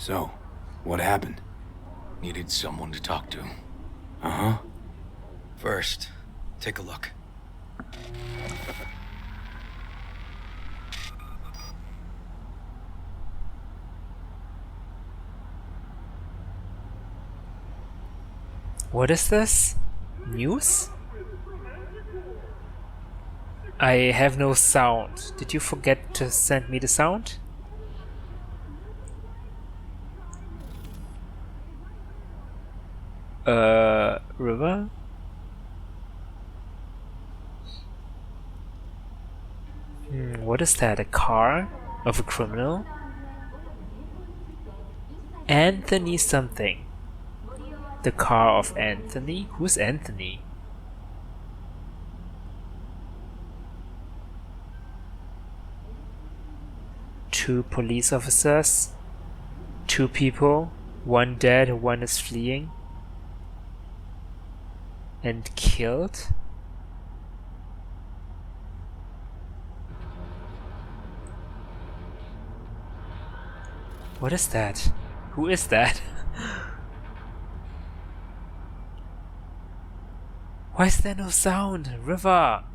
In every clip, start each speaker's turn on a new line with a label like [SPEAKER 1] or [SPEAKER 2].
[SPEAKER 1] So, what happened?
[SPEAKER 2] Needed someone to talk to.
[SPEAKER 1] Uh-huh.
[SPEAKER 2] First, take a look.
[SPEAKER 3] What is this? News? I have no sound. Did you forget to send me the sound? River? What is that? A car of a criminal? Anthony something. The car of Anthony? Who's Anthony? Two police officers. Two people. One dead, one is fleeing. And killed? What is that? Who is that? Why is there no sound? River!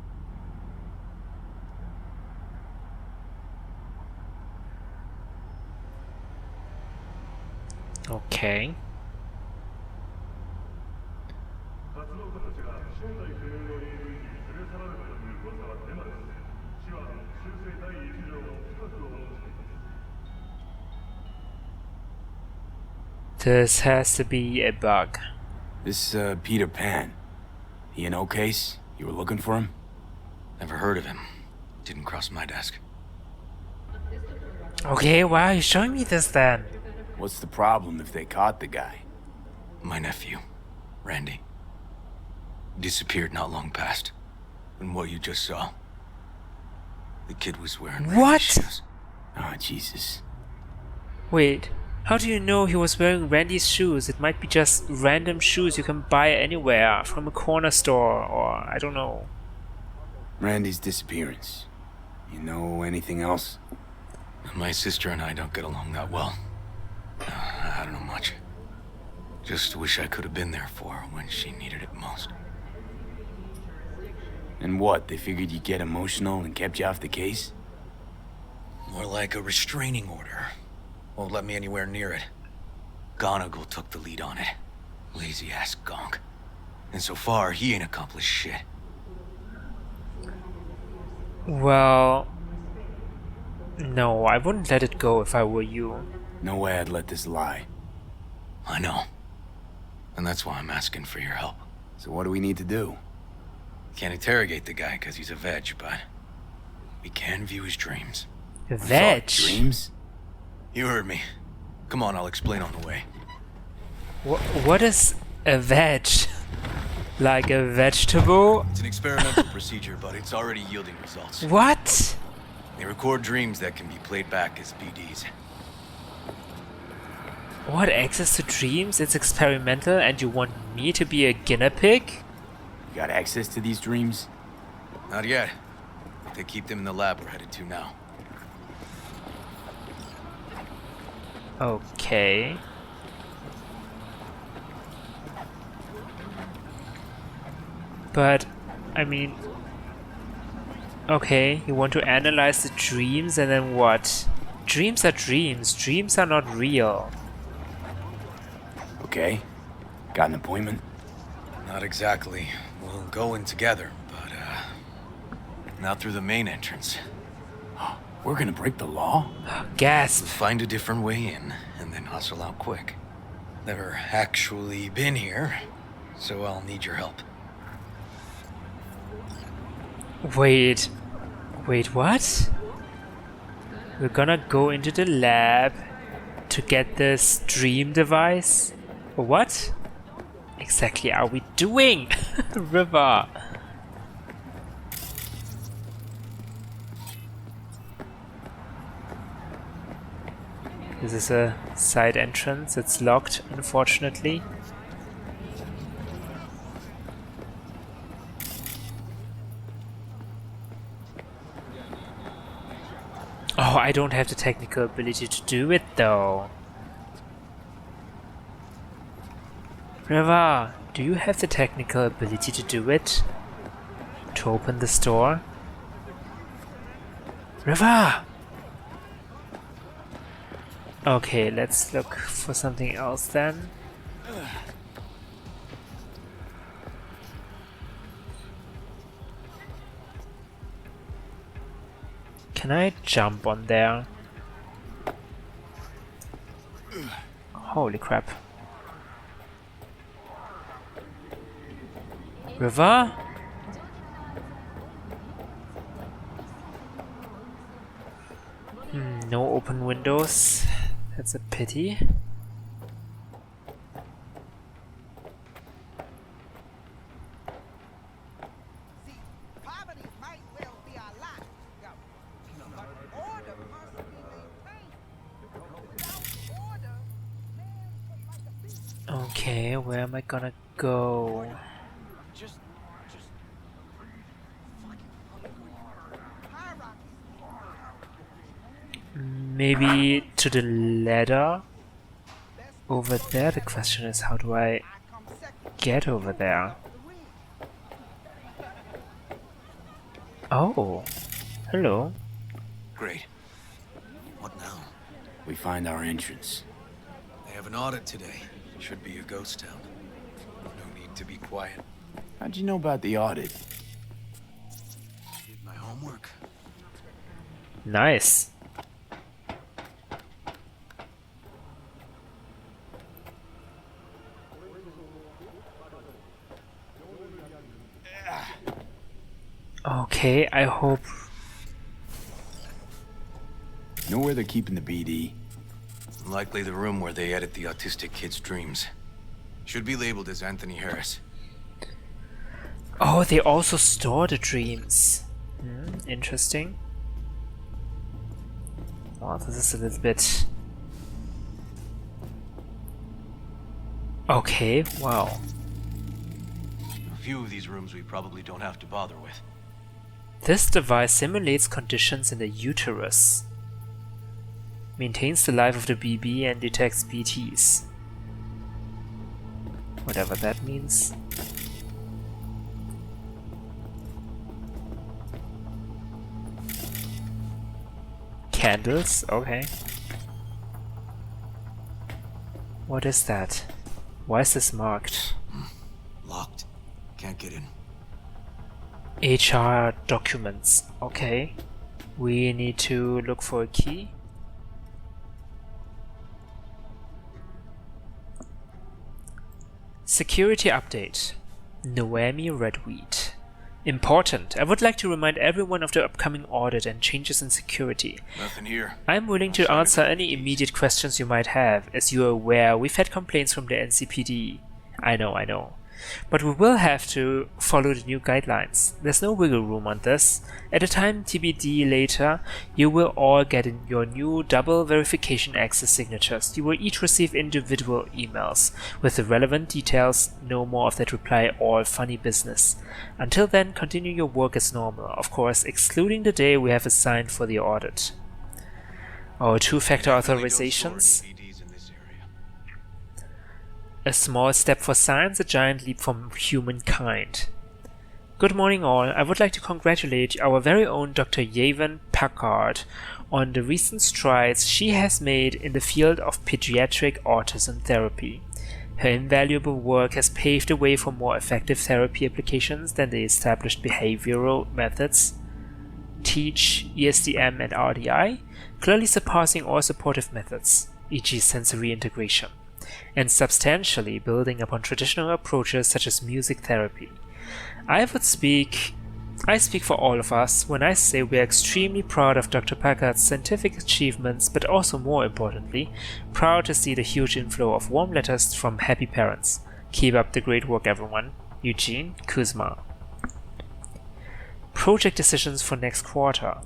[SPEAKER 3] Okay. This has to be a bug.
[SPEAKER 1] This, Peter Pan. He in case? You were looking for him?
[SPEAKER 2] Never heard of him. Didn't cross my desk.
[SPEAKER 3] Okay, why are you showing me this then?
[SPEAKER 1] What's the problem if they caught the guy?
[SPEAKER 2] My nephew, Randy. Disappeared not long past. And what you just saw. The kid was wearing
[SPEAKER 3] What?
[SPEAKER 2] Randy's shoes.
[SPEAKER 1] Oh, Jesus.
[SPEAKER 3] Wait, how do you know he was wearing Randy's shoes? It might be just random shoes you can buy anywhere, from a corner store, or I don't know.
[SPEAKER 1] Randy's disappearance. You know anything else?
[SPEAKER 2] My sister and I don't get along that well. I don't know much. Just wish I could have been there for her when she needed it most.
[SPEAKER 1] And what, they figured you'd get emotional and kept you off the case?
[SPEAKER 2] More like a restraining order. Won't let me anywhere near it. Gonagle took the lead on it. Lazy-ass gonk. And so far, he ain't accomplished shit.
[SPEAKER 3] Well... no, I wouldn't let it go if I were you.
[SPEAKER 1] No way I'd let this lie.
[SPEAKER 2] I know. And that's why I'm asking for your help.
[SPEAKER 1] So what do we need to do?
[SPEAKER 2] Can't interrogate the guy because he's a veg, but we can view his dreams.
[SPEAKER 3] Veg?
[SPEAKER 1] Dreams?
[SPEAKER 2] You heard me. Come on, I'll explain on the way.
[SPEAKER 3] What is a veg? Like a vegetable?
[SPEAKER 2] It's an experimental procedure, but it's already yielding results.
[SPEAKER 3] What?
[SPEAKER 2] They record dreams that can be played back as PDs.
[SPEAKER 3] What, access to dreams? It's experimental and you want me to be a guinea pig?
[SPEAKER 1] You got access to these dreams?
[SPEAKER 2] Not yet. They keep them in the lab we're headed to now.
[SPEAKER 3] Okay. But, I mean... okay, you want to analyze the dreams and then what? Dreams are dreams. Dreams are not real.
[SPEAKER 1] Okay. Got an appointment?
[SPEAKER 2] Not exactly. We'll go in together, but, not through the main entrance.
[SPEAKER 1] We're gonna break the law?
[SPEAKER 3] Gasp.
[SPEAKER 2] Find a different way in, and then hustle out quick. Never actually been here, so I'll need your help.
[SPEAKER 3] Wait, what? We're gonna go into the lab to get this dream device? What exactly are we doing? River. This is a side entrance. It's locked, unfortunately. Oh, I don't have the technical ability to do it though. River, do you have the technical ability to do it? To open the store? River! Okay, let's look for something else then. Can I jump on there? Holy crap. River? No open windows. That's a pity. Okay, where am I gonna go? Maybe to the ladder over there. The question is, how do I get over there? Oh, hello.
[SPEAKER 2] Great. What now?
[SPEAKER 1] We find our entrance.
[SPEAKER 2] They have an audit today. Should be a ghost town. No need to be quiet.
[SPEAKER 1] How'd you know about the audit?
[SPEAKER 2] Did my homework.
[SPEAKER 3] Nice. Okay, I hope.
[SPEAKER 1] Know where they're keeping the BD?
[SPEAKER 2] Likely the room where they edit the autistic kid's dreams. Should be labeled as Anthony Harris.
[SPEAKER 3] Oh, they also store the dreams. Interesting. Oh, this is a little bit... Okay, wow.
[SPEAKER 2] A few of these rooms we probably don't have to bother with.
[SPEAKER 3] This device simulates conditions in the uterus. Maintains the life of the BB and detects BTs. Whatever that means. Candles? Okay. What is that? Why is this marked?
[SPEAKER 2] Locked. Can't get in.
[SPEAKER 3] HR documents. Okay. We need to look for a key. Security update. Noemi Redweed. Important. I would like to remind everyone of the upcoming audit and changes in security.
[SPEAKER 2] Nothing here.
[SPEAKER 3] I'm willing to answer any immediate questions you might have. As you are aware, we've had complaints from the NCPD. I know. But we will have to follow the new guidelines. There's no wiggle room on this. At a time TBD later, you will all get in your new double verification access signatures. You will each receive individual emails with the relevant details. No more of that reply all funny business. Until then, continue your work as normal, of course, excluding the day we have assigned for the audit. Our two-factor authorizations. A small step for science, a giant leap for humankind. Good morning all. I would like to congratulate our very own Dr. Yvonne Packard on the recent strides she has made in the field of pediatric autism therapy. Her invaluable work has paved the way for more effective therapy applications than the established behavioral methods, TEACH, ESDM, and RDI, clearly surpassing all supportive methods, e.g. sensory integration, and substantially building upon traditional approaches such as music therapy. I speak for all of us when I say we are extremely proud of Dr. Packard's scientific achievements, but also more importantly, proud to see the huge inflow of warm letters from happy parents. Keep up the great work, everyone. Eugene Kuzma. Project decisions for next quarter.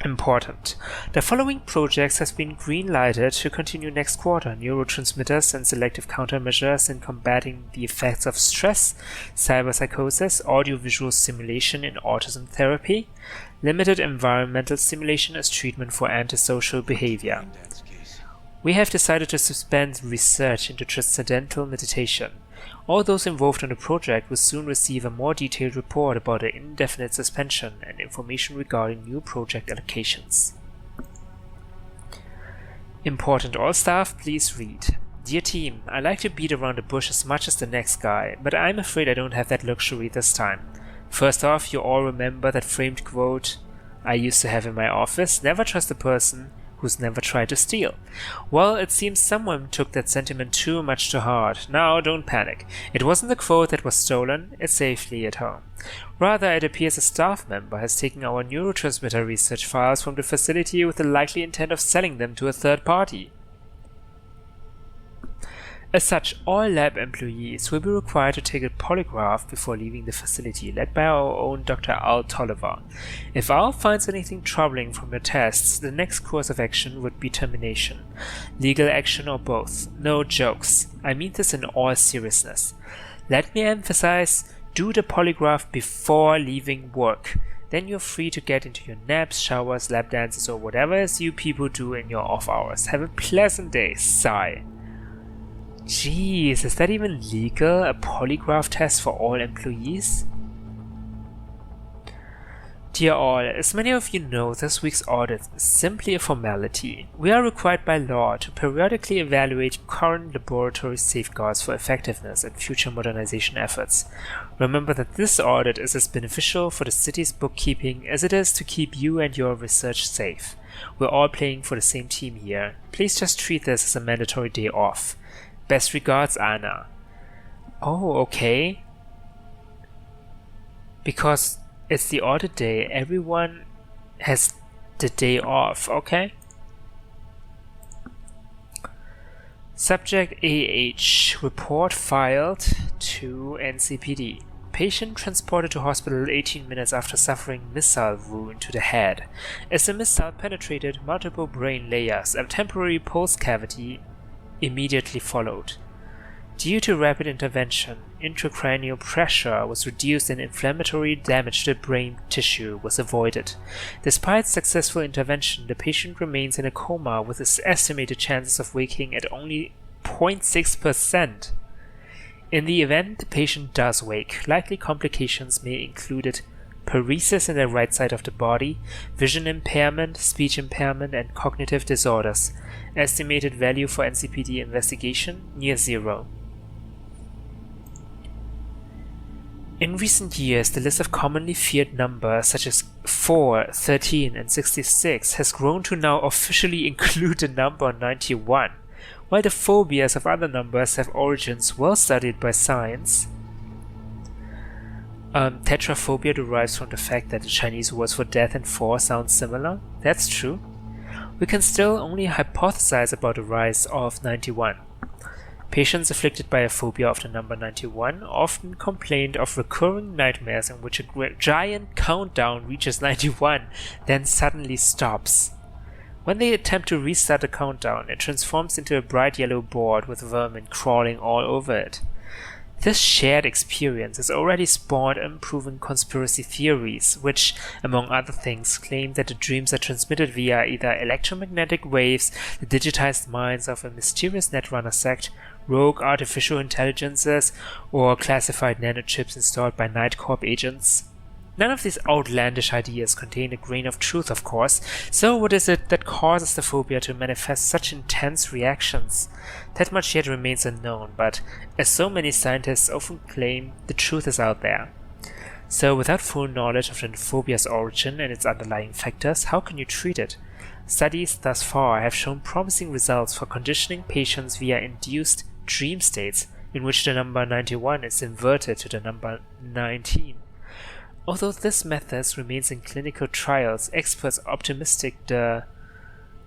[SPEAKER 3] Important. The following projects have been green-lighted to continue next quarter: neurotransmitters and selective countermeasures in combating the effects of stress, cyberpsychosis, audiovisual stimulation in autism therapy, limited environmental stimulation as treatment for antisocial behavior. We have decided to suspend research into transcendental meditation. All those involved in the project will soon receive a more detailed report about the indefinite suspension and information regarding new project allocations. Important all staff, please read. Dear team, I like to beat around the bush as much as the next guy, but I'm afraid I don't have that luxury this time. First off, you all remember that framed quote I used to have in my office, never trust a person who's never tried to steal. Well, it seems someone took that sentiment too much to heart. Now, don't panic. It wasn't the quote that was stolen, it's safely at home. Rather, it appears a staff member has taken our neurotransmitter research files from the facility with the likely intent of selling them to a third party. As such, all lab employees will be required to take a polygraph before leaving the facility, led by our own Dr. Al Tolliver. If Al finds anything troubling from your tests, the next course of action would be termination. Legal action or both. No jokes. I mean this in all seriousness. Let me emphasize, do the polygraph before leaving work. Then you're free to get into your naps, showers, lap dances, or whatever else you people do in your off hours. Have a pleasant day. Sigh. Jeez, is that even legal? A polygraph test for all employees? Dear all, as many of you know, this week's audit is simply a formality. We are required by law to periodically evaluate current laboratory safeguards for effectiveness and future modernization efforts. Remember that this audit is as beneficial for the city's bookkeeping as it is to keep you and your research safe. We're all playing for the same team here. Please just treat this as a mandatory day off. Best regards, Anna. Oh, okay. Because it's the audit day, everyone has the day off, okay? Subject AH. Report filed to NCPD. Patient transported to hospital 18 minutes after suffering missile wound to the head. As the missile penetrated multiple brain layers, a temporary pulse cavity immediately followed. Due to rapid intervention, intracranial pressure was reduced and inflammatory damage to the brain tissue was avoided. Despite successful intervention, the patient remains in a coma with its estimated chances of waking at only 0.6%. In the event the patient does wake, likely complications may include paresis in the right side of the body, vision impairment, speech impairment, and cognitive disorders. Estimated value for NCPD investigation, near zero. In recent years, the list of commonly feared numbers such as 4, 13, and 66 has grown to now officially include the number 91. While the phobias of other numbers have origins well studied by science, tetraphobia derives from the fact that the Chinese words for death and 4 sound similar. That's true. We can still only hypothesize about the rise of 91. Patients afflicted by a phobia of the number 91 often complained of recurring nightmares in which a giant countdown reaches 91, then suddenly stops. When they attempt to restart the countdown, it transforms into a bright yellow board with vermin crawling all over it. This shared experience has already spawned unproven conspiracy theories, which, among other things, claim that the dreams are transmitted via either electromagnetic waves, the digitized minds of a mysterious netrunner sect, rogue artificial intelligences, or classified nanochips installed by Night Corp agents. None of these outlandish ideas contain a grain of truth, of course, so what is it that causes the phobia to manifest such intense reactions? That much yet remains unknown, but as so many scientists often claim, the truth is out there. So without full knowledge of the phobia's origin and its underlying factors, how can you treat it? Studies thus far have shown promising results for conditioning patients via induced dream states in which the number 91 is inverted to the number 19. Although this method remains in clinical trials, experts are optimistic the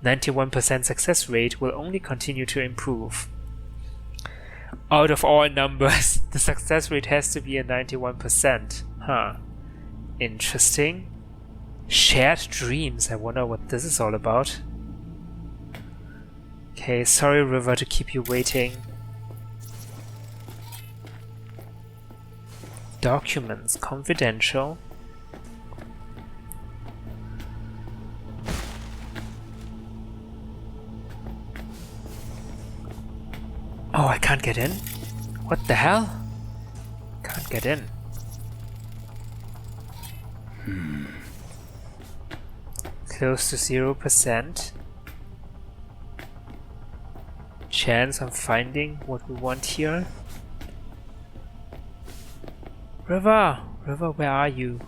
[SPEAKER 3] 91% success rate will only continue to improve. Out of all numbers, the success rate has to be a 91%. Huh. Interesting. Shared dreams, I wonder what this is all about. Okay, sorry River to keep you waiting. Documents, confidential. Oh, I can't get in? What the hell? Can't get in. Close to 0%. Chance of finding what we want here. River! River, where are you?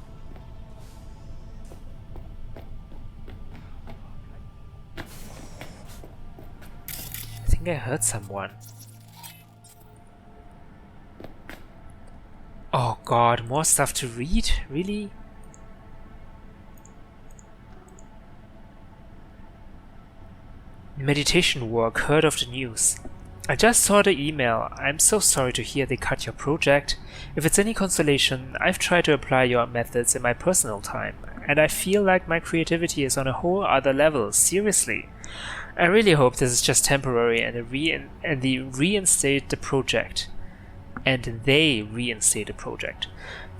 [SPEAKER 3] I think I heard someone. Oh god, more stuff to read? Really? Meditation work, heard of the news. I just saw the email. I'm so sorry to hear they cut your project. If it's any consolation, I've tried to apply your methods in my personal time, and I feel like my creativity is on a whole other level, seriously. I really hope this is just temporary and they reinstate the project.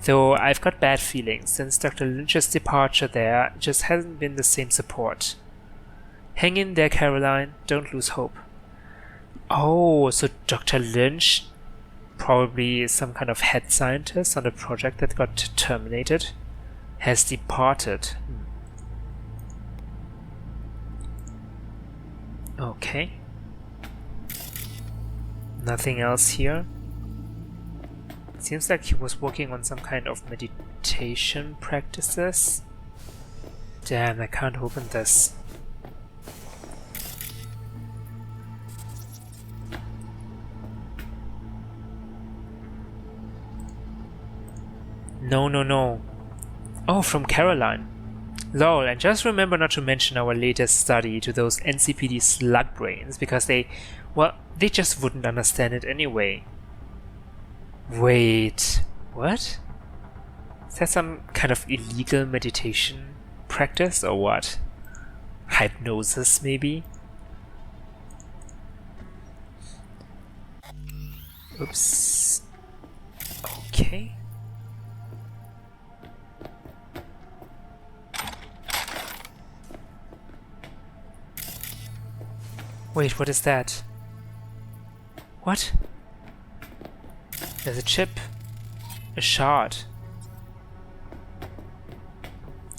[SPEAKER 3] Though I've got bad feelings, since Dr. Lynch's departure there just hasn't been the same support. Hang in there, Caroline. Don't lose hope. Oh, so Dr. Lynch, probably some kind of head scientist on the project that got terminated, has departed. Okay. Nothing else here. Seems like he was working on some kind of meditation practices. Damn, I can't open this. No. Oh, from Caroline. Lol, and just remember not to mention our latest study to those NCPD slug brains, because they just wouldn't understand it anyway. Wait, what? Is that some kind of illegal meditation practice or what? Hypnosis, maybe? Oops. Okay. Wait, what is that? What? There's a chip. A shard.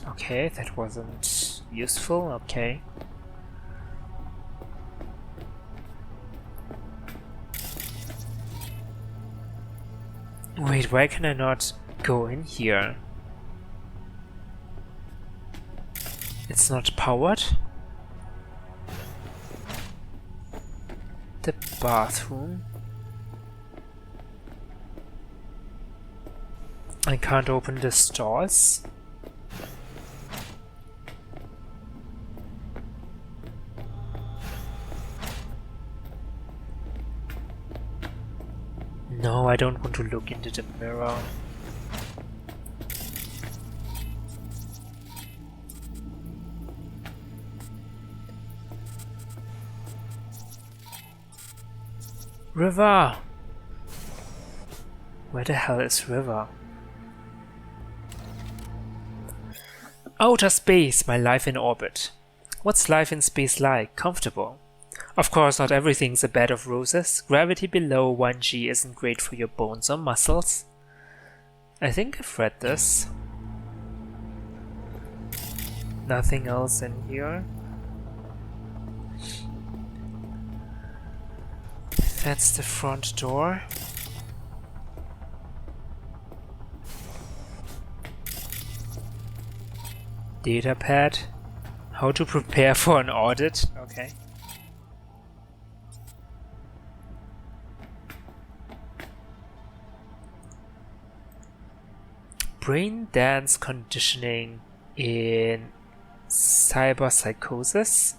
[SPEAKER 3] Okay, that wasn't useful. Okay. Wait, why can I not go in here? It's not powered? The bathroom. I can't open the stores. No, I don't want to look into the mirror. River! Where the hell is River? Outer space, my life in orbit. What's life in space like? Comfortable. Of course, not everything's a bed of roses. Gravity below 1G isn't great for your bones or muscles. I think I've read this. Nothing else in here. That's the front door. Datapad. How to prepare for an audit. Okay. Brain dance conditioning in cyberpsychosis.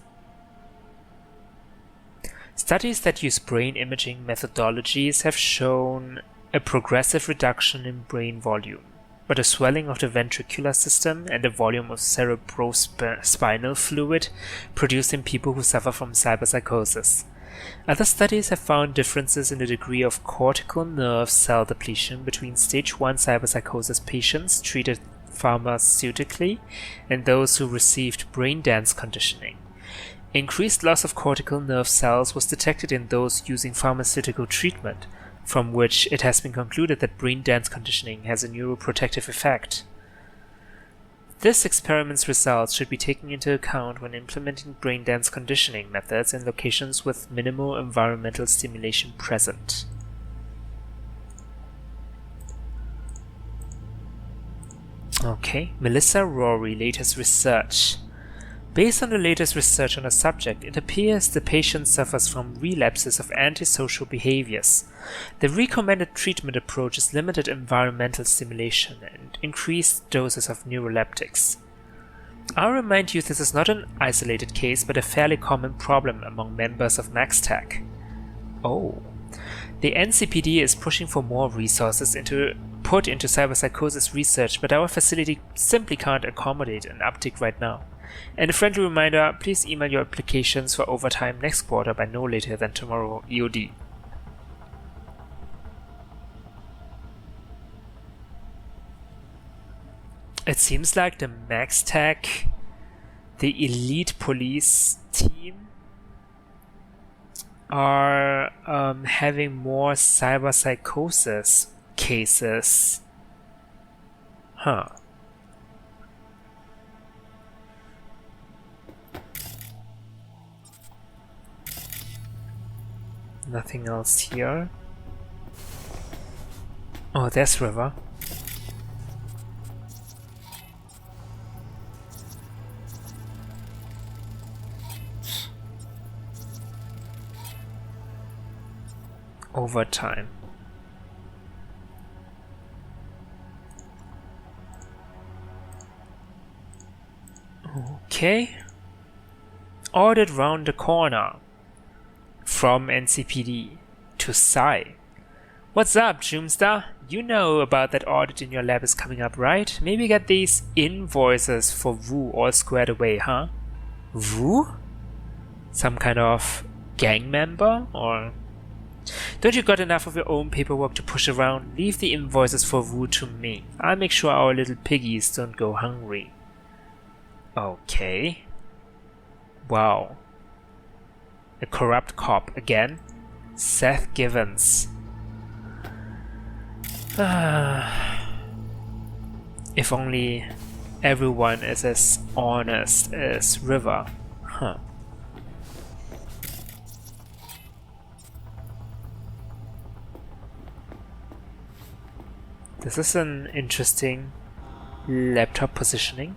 [SPEAKER 3] Studies that use brain imaging methodologies have shown a progressive reduction in brain volume, but a swelling of the ventricular system and the volume of cerebrospinal fluid produced in people who suffer from cyberpsychosis. Other studies have found differences in the degree of cortical nerve cell depletion between stage 1 cyberpsychosis patients treated pharmaceutically and those who received brain dance conditioning. Increased loss of cortical nerve cells was detected in those using pharmaceutical treatment, from which it has been concluded that brain dance conditioning has a neuroprotective effect. This experiment's results should be taken into account when implementing brain dance conditioning methods in locations with minimal environmental stimulation present. Okay, Melissa Rory, latest research. Based on the latest research on the subject, it appears the patient suffers from relapses of antisocial behaviors. The recommended treatment approach is limited environmental stimulation and increased doses of neuroleptics. I'll remind you this is not an isolated case, but a fairly common problem among members of MaxTech. Oh. The NCPD is pushing for more resources put into cyberpsychosis research, but our facility simply can't accommodate an uptick right now. And a friendly reminder, please email your applications for overtime next quarter by no later than tomorrow EOD. It seems like the MaxTech, the elite police team, are having more cyberpsychosis cases. Huh. Nothing else here. Oh, there's River. Overtime. Okay. Audit round the corner. From NCPD to Psy. What's up, Joomstar? You know about that audit in your lab is coming up, right? Maybe get these invoices for Wu all squared away, huh? Wu? Some kind of gang member? Or... Don't you got enough of your own paperwork to push around? Leave the invoices for Wu to me. I'll make sure our little piggies don't go hungry. Okay. Wow. A corrupt cop again? Seth Givens. If only everyone is as honest as River. Huh. This is an interesting laptop positioning.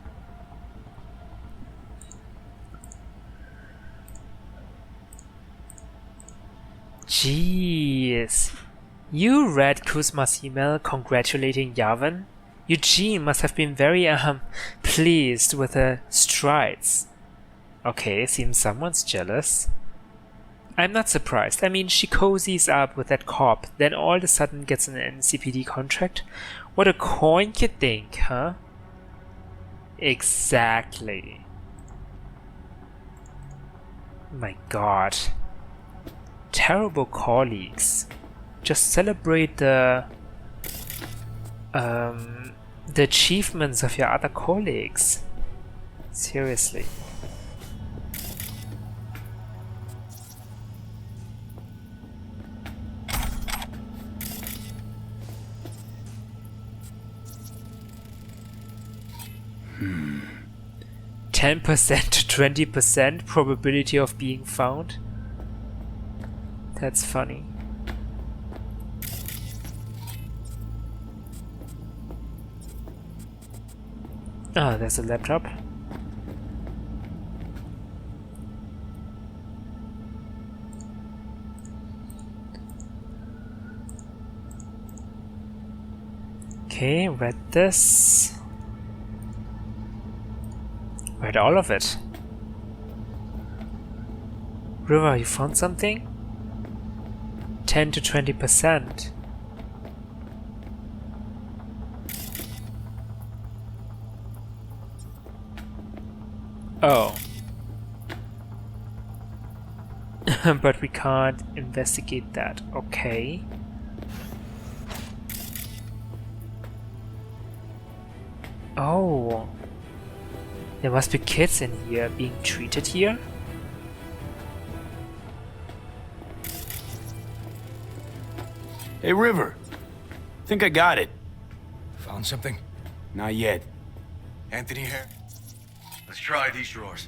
[SPEAKER 3] Jeez. You read Kuzma's email congratulating Yavin? Eugene must have been very pleased with her strides. Okay, seems someone's jealous. I'm not surprised. I mean, she cozies up with that cop, then all of a sudden gets an NCPD contract? What a coin you think, huh? Exactly. My god. Terrible colleagues. Just celebrate the achievements of your other colleagues. Seriously.
[SPEAKER 1] Hmm.
[SPEAKER 3] 10% to 20% probability of being found? That's funny. Ah, there's a laptop. Okay, read this. Read all of it. River, you found something? 10 to 20%. Oh. But we can't investigate that. Okay. Oh. There must be kids in here being treated here?
[SPEAKER 1] Hey, River. Think I got it.
[SPEAKER 2] Found something?
[SPEAKER 1] Not yet.
[SPEAKER 2] Anthony here? Let's try these drawers.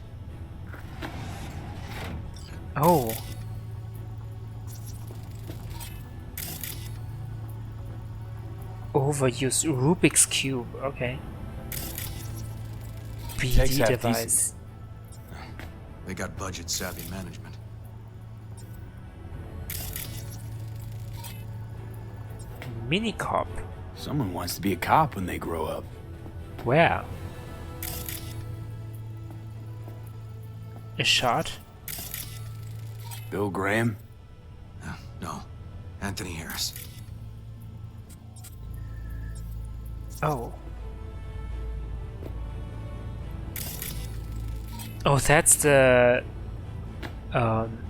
[SPEAKER 3] Oh. Overuse Rubik's Cube, okay.
[SPEAKER 1] Checks
[SPEAKER 3] BD
[SPEAKER 1] out
[SPEAKER 3] device.
[SPEAKER 4] They got budget-savvy management.
[SPEAKER 3] Mini cop.
[SPEAKER 1] Someone wants to be a cop when they grow up.
[SPEAKER 3] Where? A shot?
[SPEAKER 1] Bill Graham?
[SPEAKER 4] No. Anthony Harris.
[SPEAKER 3] Oh. Oh, that's the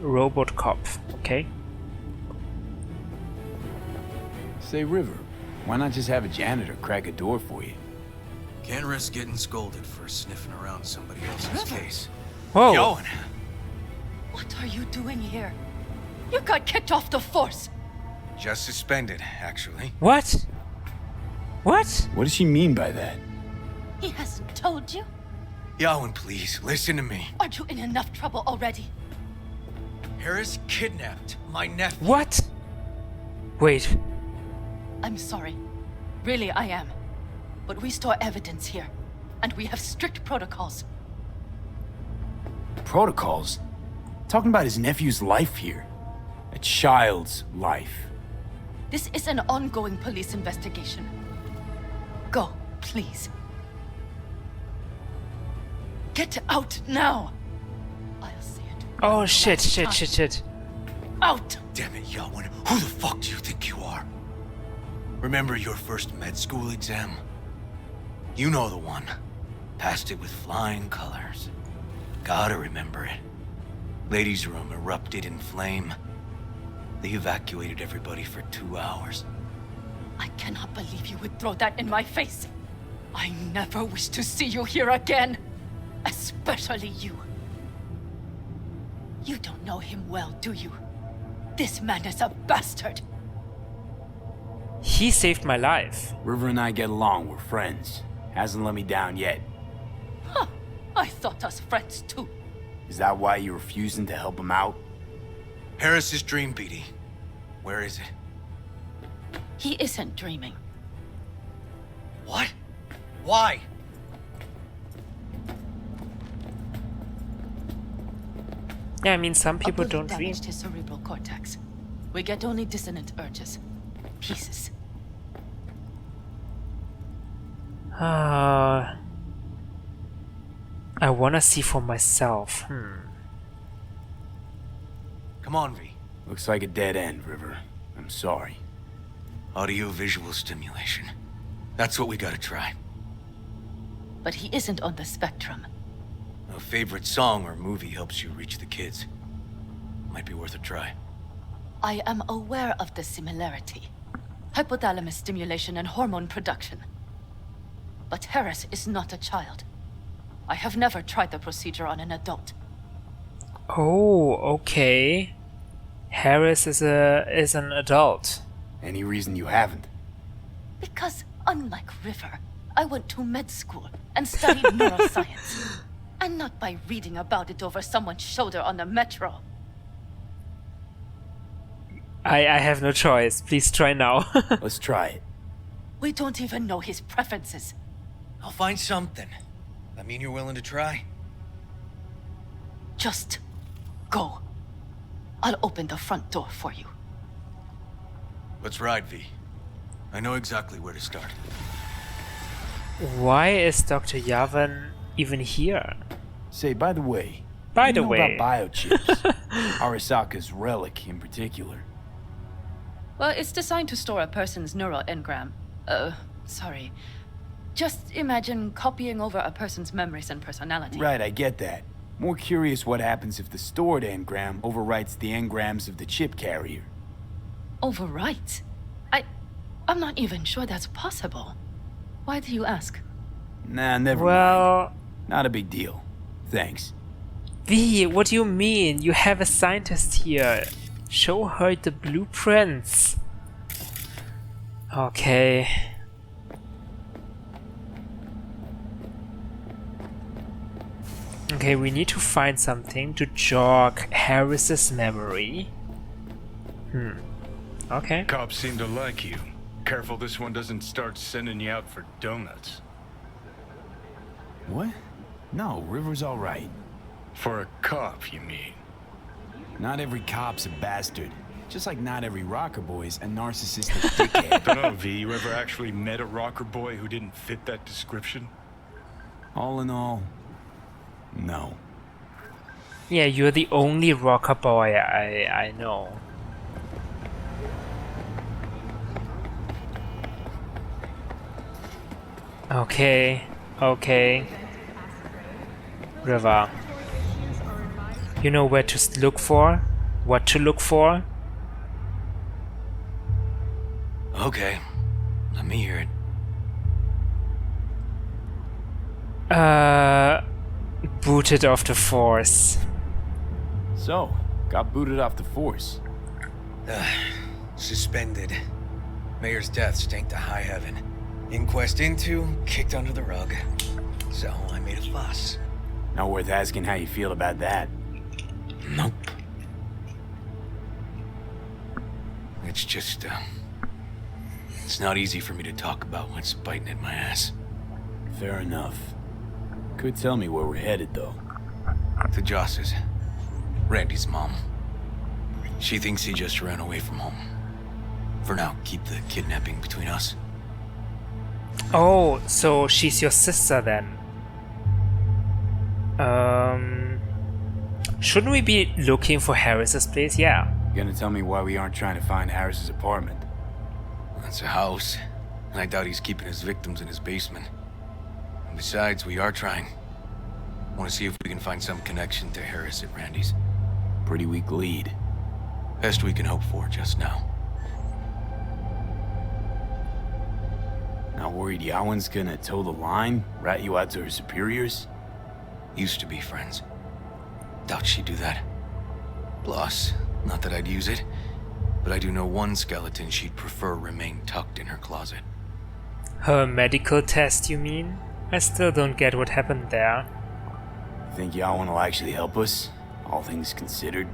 [SPEAKER 3] robot cop. Okay.
[SPEAKER 1] Say, River, why not just have a janitor crack a door for you?
[SPEAKER 4] Can't risk getting scolded for sniffing around somebody else's case.
[SPEAKER 3] Whoa.
[SPEAKER 2] Yoan!
[SPEAKER 5] What are you doing here? You got kicked off the force.
[SPEAKER 2] Just suspended, actually.
[SPEAKER 3] What? What?
[SPEAKER 1] What does she mean by that?
[SPEAKER 5] He hasn't told you?
[SPEAKER 2] Yoan, please, listen to me.
[SPEAKER 5] Aren't you in enough trouble already?
[SPEAKER 2] Harris kidnapped my nephew.
[SPEAKER 3] What? Wait.
[SPEAKER 5] I'm sorry. Really, I am. But we store evidence here, and we have strict protocols.
[SPEAKER 1] Protocols? Talking about his nephew's life here. A child's life.
[SPEAKER 5] This is an ongoing police investigation. Go, please. Get out now! I'll see it.
[SPEAKER 3] Oh shit.
[SPEAKER 5] Out!
[SPEAKER 2] Damn it, Yoan. Who the fuck do you think you are? Remember your first med school exam? You know the one. Passed it with flying colors. Gotta remember it. Ladies' room erupted in flame. They evacuated everybody for 2 hours.
[SPEAKER 5] I cannot believe you would throw that in my face. I never wish to see you here again. Especially you. You don't know him well, do you? This man is a bastard.
[SPEAKER 3] He saved my life.
[SPEAKER 1] River and I get along, we're friends. Hasn't let me down yet.
[SPEAKER 5] Huh. I thought us friends too.
[SPEAKER 1] Is that why you're refusing to help him out?
[SPEAKER 2] Harris's dream, BD. Where is it?
[SPEAKER 5] He isn't dreaming.
[SPEAKER 2] What? Why?
[SPEAKER 3] Yeah, I mean, some
[SPEAKER 5] A
[SPEAKER 3] people
[SPEAKER 5] bullet
[SPEAKER 3] don't dream.
[SPEAKER 5] damaged his cerebral cortex. We get only dissonant urges. Pieces.
[SPEAKER 3] I wanna see for myself.
[SPEAKER 2] Come on, V.
[SPEAKER 1] Looks like a dead end, River. I'm sorry.
[SPEAKER 2] Audio-visual stimulation. That's what we gotta try.
[SPEAKER 5] But he isn't on the spectrum.
[SPEAKER 2] A favorite song or movie helps you reach the kids. Might be worth a try.
[SPEAKER 5] I am aware of the similarity. Hypothalamus stimulation and hormone production. But Harris is not a child. I have never tried the procedure on an adult.
[SPEAKER 3] Oh, okay. Harris is an adult.
[SPEAKER 1] Any reason you haven't?
[SPEAKER 5] Because, unlike River, I went to med school and studied neuroscience. And not by reading about it over someone's shoulder on the metro.
[SPEAKER 3] I have no choice. Please try now.
[SPEAKER 1] Let's try it.
[SPEAKER 5] We don't even know his preferences.
[SPEAKER 2] I'll find something. That mean you're willing to try?
[SPEAKER 5] Just go. I'll open the front door for you.
[SPEAKER 2] Let's ride, V. I know exactly where to start.
[SPEAKER 3] Why is Dr. Yavin even here?
[SPEAKER 1] Say, by the way.
[SPEAKER 3] By
[SPEAKER 1] you
[SPEAKER 3] the
[SPEAKER 1] know
[SPEAKER 3] way.
[SPEAKER 1] about biochips. Arasaka's relic in particular.
[SPEAKER 5] Well, it's designed to store a person's neural engram. Sorry. Just imagine copying over a person's memories and personality.
[SPEAKER 1] Right, I get that. More curious what happens if the stored engram overwrites the engrams of the chip carrier.
[SPEAKER 5] Overwrite? I'm not even sure that's possible. Why do you ask?
[SPEAKER 1] Nah, never mind.
[SPEAKER 3] Well,
[SPEAKER 1] Not a big deal. Thanks.
[SPEAKER 3] V, what do you mean? You have a scientist here. Show her the blueprints. Okay. Okay, we need to find something to jog Harris's memory. Okay.
[SPEAKER 6] Cops seem to like you. Careful this one doesn't start sending you out for donuts.
[SPEAKER 1] What? No, River's all right.
[SPEAKER 6] For a cop, you mean?
[SPEAKER 1] Not every cop's a bastard. Just like not every rocker boy's a narcissistic dickhead.
[SPEAKER 6] Dunno, V, you ever actually met a rocker boy who didn't fit that description?
[SPEAKER 1] All in all, no.
[SPEAKER 3] Yeah, you're the only rocker boy I know. Okay, okay. River. You know where to look for? What to look for?
[SPEAKER 2] Okay, let me hear it.
[SPEAKER 3] Booted off the force.
[SPEAKER 1] So, got booted off the force.
[SPEAKER 2] Suspended. Mayor's death stank to high heaven. Inquest into, kicked under the rug. So I made a fuss.
[SPEAKER 1] Not worth asking how you feel about that.
[SPEAKER 2] Nope. It's just, it's not easy for me to talk about what's biting at my ass.
[SPEAKER 1] Fair enough. Could tell me where we're headed, though.
[SPEAKER 2] To Joss's. Randy's mom. She thinks he just ran away from home. For now, keep the kidnapping between us.
[SPEAKER 3] Oh, so she's your sister then. Shouldn't we be looking for Harris's place? Yeah.
[SPEAKER 1] You gonna tell me why we aren't trying to find Harris's apartment?
[SPEAKER 2] That's a house, and I doubt he's keeping his victims in his basement. And besides, we are trying. Want to see if we can find some connection to Harris at Randy's.
[SPEAKER 1] Pretty weak lead.
[SPEAKER 2] Best we can hope for just now.
[SPEAKER 1] Not worried Yawen's gonna toe the line? Rat you out to her superiors?
[SPEAKER 2] Used to be friends. Doubt she'd do that. Plus, not that I'd use it, but I do know one skeleton she'd prefer remain tucked in her closet.
[SPEAKER 3] Her medical test, you mean? I still don't get what happened there.
[SPEAKER 1] Think Yawen will actually help us? All things considered?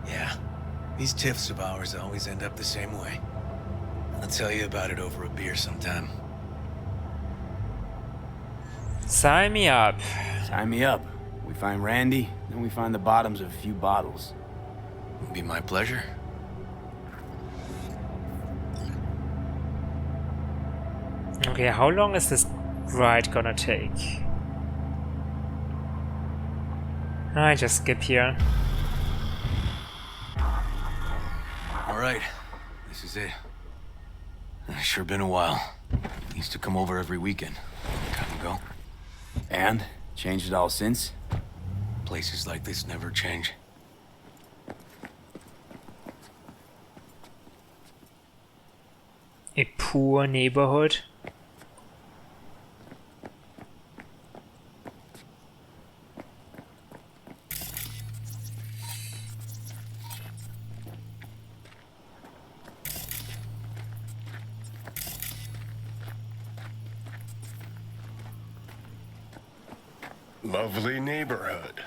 [SPEAKER 2] Yeah, these tiffs of ours always end up the same way. I'll tell you about it over a beer sometime.
[SPEAKER 3] Sign me up.
[SPEAKER 1] Sign me up. We find Randy, then we find the bottoms of a few bottles.
[SPEAKER 2] It'd be my pleasure.
[SPEAKER 3] Okay, how long is this ride gonna take? I just skip here.
[SPEAKER 2] Alright, this is it. It's sure been a while. Used to come over every weekend. Time ago.
[SPEAKER 1] And? Changed it all since?
[SPEAKER 2] Places like this never change.
[SPEAKER 3] A poor neighborhood.
[SPEAKER 6] Lovely neighborhood.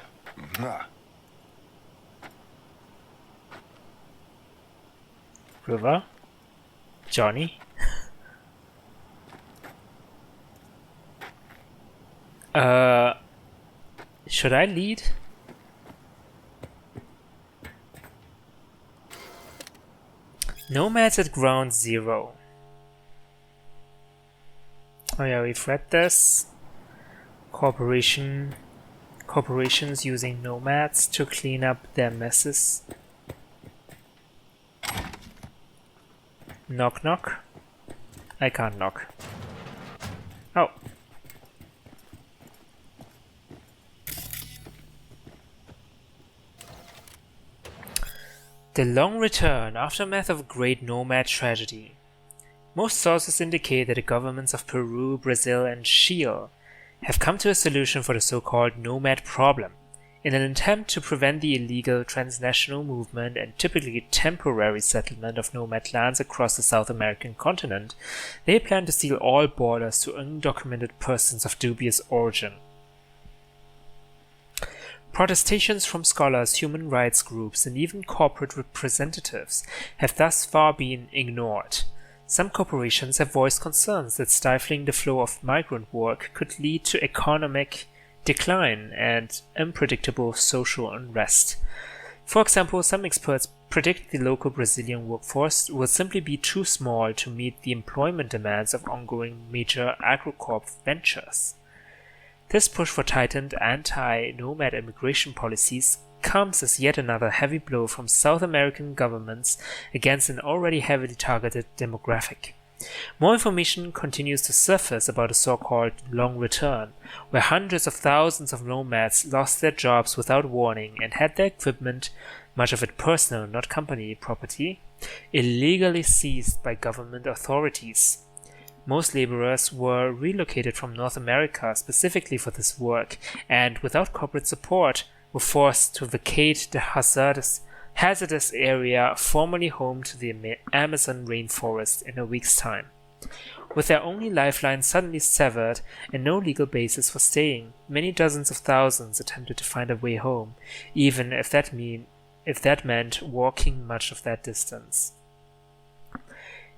[SPEAKER 6] Mwah.
[SPEAKER 3] River? Johnny? Should I lead? Nomads at ground zero. Oh yeah, we've read this. Corporations using nomads to clean up their messes. Knock knock. I can't knock. Oh. The long return, aftermath of great nomad tragedy. Most sources indicate that the governments of Peru, Brazil, and Chile have come to a solution for the so-called nomad problem, In an attempt to prevent the illegal transnational movement and typically temporary settlement of nomad lands across the South American continent, they plan to seal all borders to undocumented persons of dubious origin. Protestations from scholars, human rights groups, and even corporate representatives have thus far been ignored. Some corporations have voiced concerns that stifling the flow of migrant work could lead to economic decline and unpredictable social unrest. For example, some experts predict the local Brazilian workforce will simply be too small to meet the employment demands of ongoing major agricorp ventures. This push for tightened anti-nomad immigration policies comes as yet another heavy blow from South American governments against an already heavily targeted demographic. More information continues to surface about a so-called long return, where hundreds of thousands of nomads lost their jobs without warning and had their equipment, much of it personal, not company property, illegally seized by government authorities. Most laborers were relocated from North America specifically for this work, and without corporate support, were forced to vacate the hazardous area formerly home to the Amazon rainforest in a week's time. With their only lifeline suddenly severed and no legal basis for staying, many dozens of thousands attempted to find a way home, even if that meant walking much of that distance.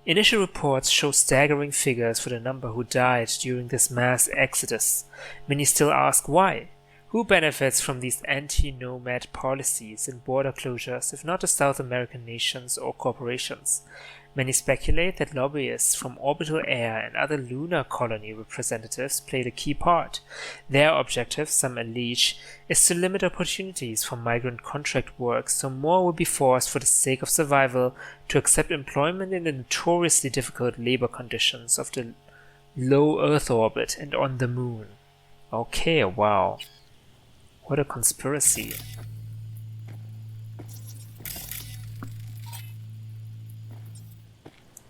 [SPEAKER 3] Initial reports show staggering figures for the number who died during this mass exodus. Many still ask why. Who benefits from these anti-nomad policies and border closures if not the South American nations or corporations? Many speculate that lobbyists from Orbital Air and other lunar colony representatives played a key part. Their objective, some allege, is to limit opportunities for migrant contract work so more will be forced for the sake of survival to accept employment in the notoriously difficult labor conditions of the low Earth orbit and on the moon. Okay, wow. What a conspiracy.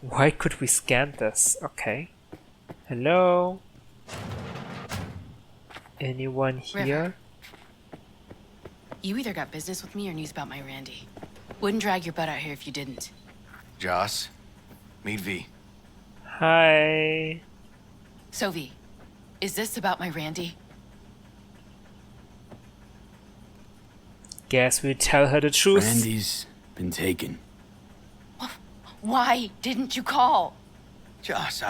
[SPEAKER 3] Why could we scan this? Okay. Hello? Anyone here?
[SPEAKER 7] River. You either got business with me or news about my Randy. Wouldn't drag your butt out here if you didn't.
[SPEAKER 2] Joss, meet V.
[SPEAKER 3] Hi.
[SPEAKER 7] So V, is this about my Randy?
[SPEAKER 3] Guess we tell her the truth.
[SPEAKER 1] Randy's been taken.
[SPEAKER 7] Why didn't you call?
[SPEAKER 2] Joss,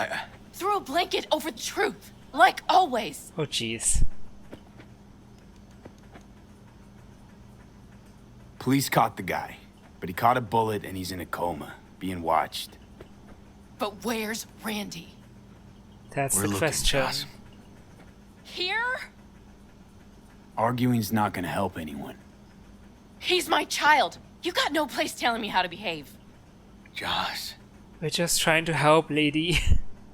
[SPEAKER 7] Throw a blanket over the truth, like always.
[SPEAKER 3] Oh jeez.
[SPEAKER 1] Police caught the guy, but he caught a bullet and he's in a coma, being watched.
[SPEAKER 7] But where's Randy?
[SPEAKER 3] That's
[SPEAKER 2] we're
[SPEAKER 3] the
[SPEAKER 2] looking,
[SPEAKER 3] question.
[SPEAKER 2] Joss.
[SPEAKER 7] Here?
[SPEAKER 1] Arguing's not gonna help anyone.
[SPEAKER 7] He's my child. You got no place telling me how to behave.
[SPEAKER 2] Joss.
[SPEAKER 3] We're just trying to help, lady.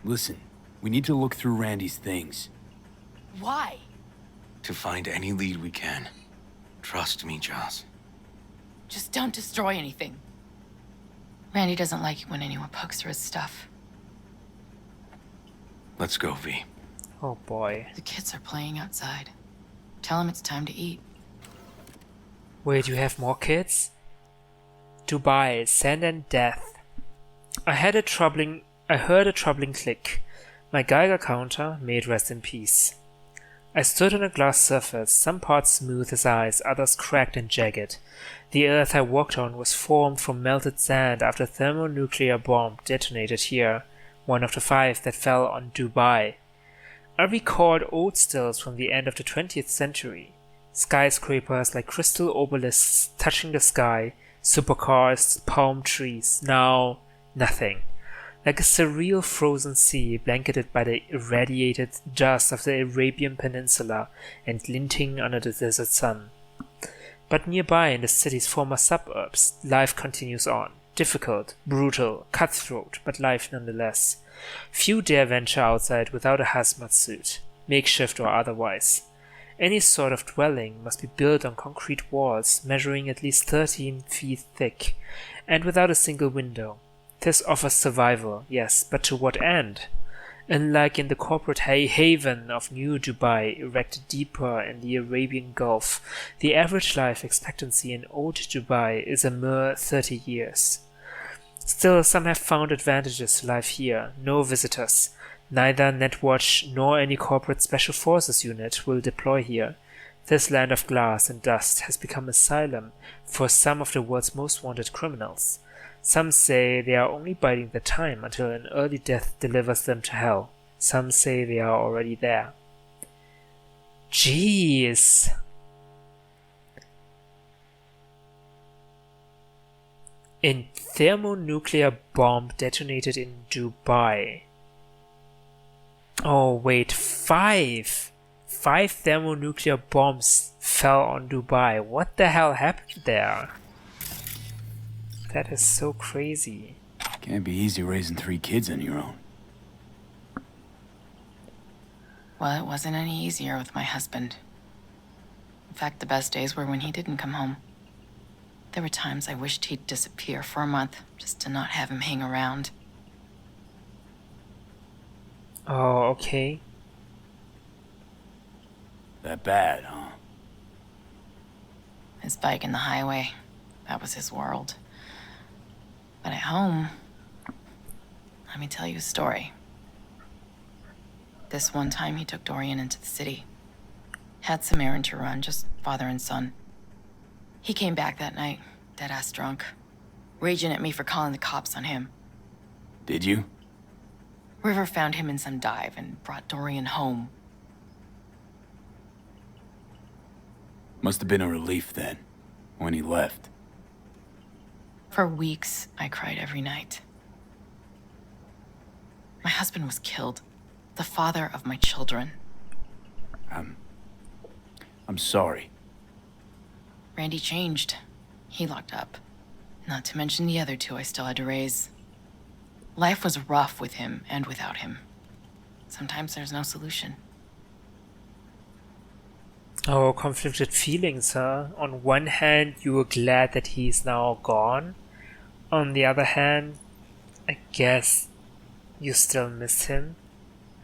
[SPEAKER 1] Listen, we need to look through Randy's things.
[SPEAKER 7] Why?
[SPEAKER 2] To find any lead we can. Trust me, Joss.
[SPEAKER 7] Just don't destroy anything. Randy doesn't like it when anyone pokes through his stuff.
[SPEAKER 2] Let's go, V.
[SPEAKER 3] Oh boy.
[SPEAKER 7] The kids are playing outside. Tell them it's time to eat.
[SPEAKER 3] Wait, you have more kids? Dubai, sand and death. I heard a troubling click. My Geiger counter made rest in peace. I stood on a glass surface, some parts smooth as ice, others cracked and jagged. The earth I walked on was formed from melted sand after a thermonuclear bomb detonated here, one of the 5 that fell on Dubai. I recalled old stills from the end of the 20th century. Skyscrapers like crystal obelisks touching the sky, supercars, palm trees, now nothing. Like a surreal frozen sea blanketed by the irradiated dust of the Arabian Peninsula and glinting under the desert sun. But nearby in the city's former suburbs, life continues on. Difficult, brutal, cutthroat, but life nonetheless. Few dare venture outside without a hazmat suit, makeshift or otherwise. Any sort of dwelling must be built on concrete walls measuring at least 13 feet thick, and without a single window. This offers survival, yes, but to what end? Unlike in the corporate haven of New Dubai, erected deeper in the Arabian Gulf, the average life expectancy in Old Dubai is a mere 30 years. Still, some have found advantages to life here. No visitors. Neither Netwatch nor any corporate special forces unit will deploy here. This land of glass and dust has become asylum for some of the world's most wanted criminals. Some say they are only biding their time until an early death delivers them to hell. Some say they are already there. Jeez. A thermonuclear bomb detonated in Dubai. Oh wait, 5 thermonuclear bombs fell on Dubai. What the hell happened there? That is so crazy.
[SPEAKER 1] Can't be easy raising 3 kids on your own.
[SPEAKER 7] Well, it wasn't any easier with my husband. In fact, the best days were when he didn't come home. There were times I wished he'd disappear for a month, just to not have him hang around.
[SPEAKER 3] Oh, okay.
[SPEAKER 1] That bad, huh?
[SPEAKER 7] His bike in the highway, that was his world. But at home, let me tell you a story. This one time he took Dorian into the city. Had some errand to run, just father and son. He came back that night, dead-ass drunk, raging at me for calling the cops on him.
[SPEAKER 1] Did you?
[SPEAKER 7] River found him in some dive and brought Dorian home.
[SPEAKER 1] Must have been a relief then, when he left.
[SPEAKER 7] For weeks, I cried every night. My husband was killed. The father of my children.
[SPEAKER 1] I'm sorry.
[SPEAKER 7] Randy changed. He locked up. Not to mention the other 2 I still had to raise. Life was rough with him and without him. Sometimes there's no solution.
[SPEAKER 3] Oh, conflicted feelings, huh? On one hand, you were glad that he's now gone. On the other hand, I guess you still miss him.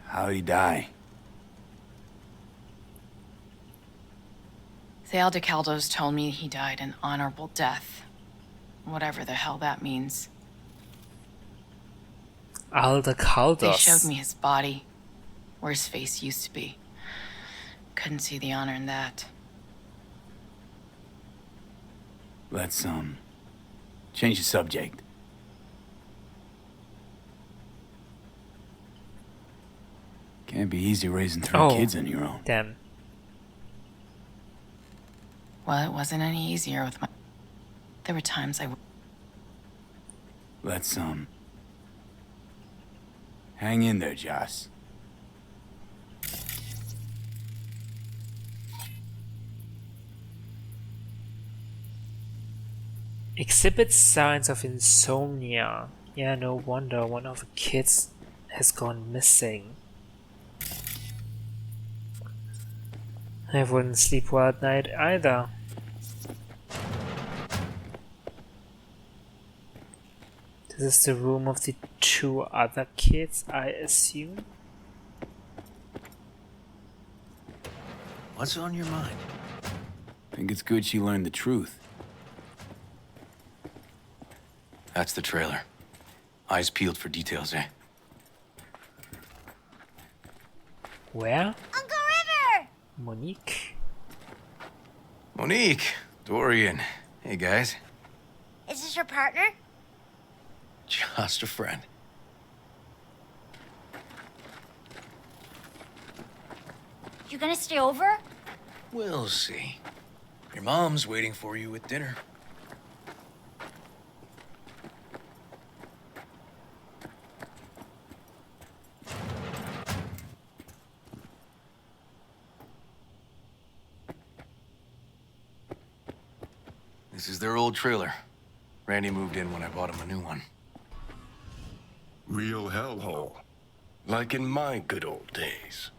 [SPEAKER 1] How'd he die?
[SPEAKER 7] The Aldecaldos told me he died an honorable death. Whatever the hell that means.
[SPEAKER 3] Aldecaldos.
[SPEAKER 7] They showed me his body, where his face used to be. Couldn't see the honor in that.
[SPEAKER 1] Let's, change the subject. Can't be easy raising 3 kids on your own.
[SPEAKER 3] Damn.
[SPEAKER 7] Well, it wasn't any easier with my... There were times I...
[SPEAKER 1] Let's, hang in there, Joss.
[SPEAKER 3] Exhibits signs of insomnia. Yeah, no wonder one of the kids has gone missing. I wouldn't sleep well at night either. This is the room of the 2 other kids, I assume.
[SPEAKER 4] What's on your mind?
[SPEAKER 1] Think it's good she learned the truth.
[SPEAKER 2] That's the trailer. Eyes peeled for details, eh?
[SPEAKER 3] Where?
[SPEAKER 8] Uncle River!
[SPEAKER 3] Monique.
[SPEAKER 2] Monique, Dorian. Hey, guys.
[SPEAKER 8] Is this your partner?
[SPEAKER 2] Just a friend.
[SPEAKER 8] You gonna stay over?
[SPEAKER 2] We'll see. Your mom's waiting for you with dinner. This is their old trailer. Randy moved in when I bought him a new one.
[SPEAKER 6] Real hellhole. Like in my good old days.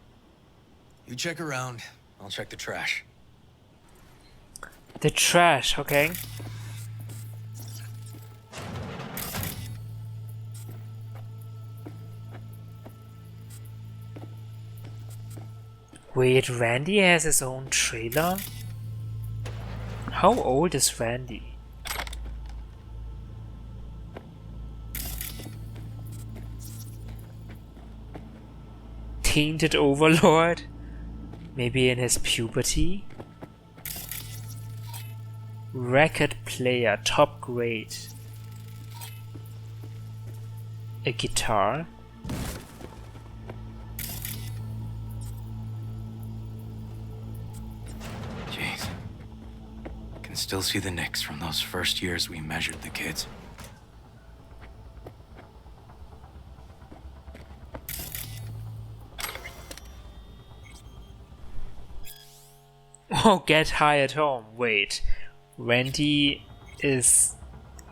[SPEAKER 2] You check around, I'll check the trash.
[SPEAKER 3] The trash, okay. Wait, Randy has his own trailer? How old is Randy? Tainted Overlord? Maybe in his puberty? Record player, top grade. A guitar?
[SPEAKER 2] Jeez. Can still see the nicks from those first years we measured the kids.
[SPEAKER 3] Oh, get high at home. Wait, Randy is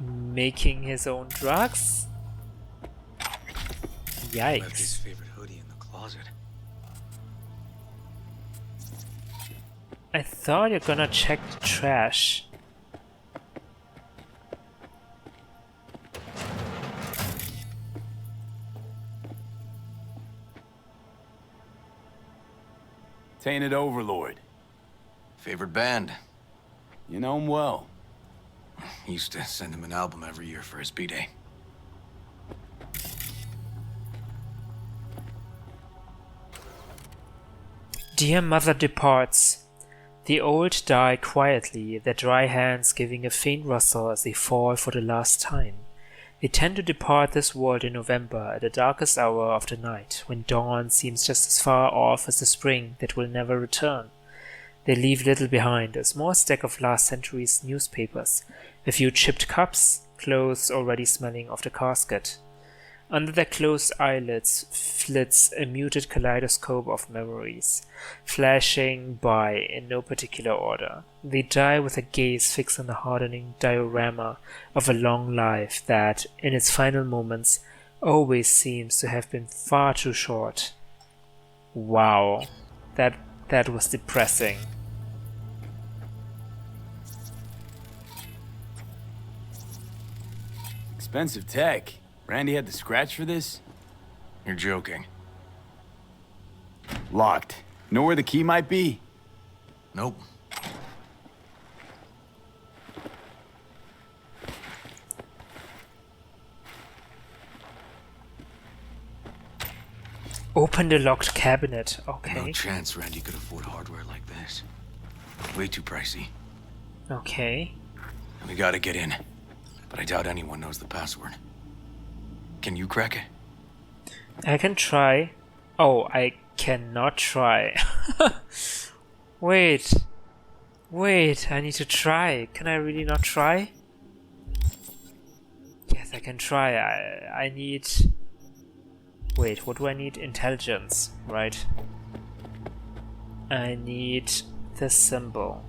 [SPEAKER 3] making his own drugs?
[SPEAKER 2] Left his
[SPEAKER 3] Yikes.
[SPEAKER 2] favorite hoodie in the closet.
[SPEAKER 3] I thought you're gonna check the trash.
[SPEAKER 1] Tainted Overlord.
[SPEAKER 2] Favorite band?
[SPEAKER 1] You know him well.
[SPEAKER 2] Used to send him an album every year for his B-Day.
[SPEAKER 3] Dear mother departs. The old die quietly, their dry hands giving a faint rustle as they fall for the last time. They tend to depart this world in November, at the darkest hour of the night, when dawn seems just as far off as the spring that will never return. They leave little behind, a small stack of last century's newspapers, a few chipped cups, clothes already smelling of the casket. Under their closed eyelids flits a muted kaleidoscope of memories, flashing by in no particular order. They die with a gaze fixed on the hardening diorama of a long life that, in its final moments, always seems to have been far too short. Wow, that was depressing.
[SPEAKER 1] Expensive tech. Randy had to scratch for this?
[SPEAKER 2] You're joking.
[SPEAKER 1] Locked. Know where the key might be?
[SPEAKER 2] Nope.
[SPEAKER 3] Open the locked cabinet. Okay.
[SPEAKER 2] No chance Randy could afford hardware like this. Way too pricey.
[SPEAKER 3] Okay.
[SPEAKER 2] We gotta get in. But I doubt anyone knows the password. Can you crack it?
[SPEAKER 3] I can try. Oh, I cannot try. Wait. Wait, I need to try. Can I really not try? Yes, I can try. I need... Wait, what do I need? Intelligence, right? I need the symbol.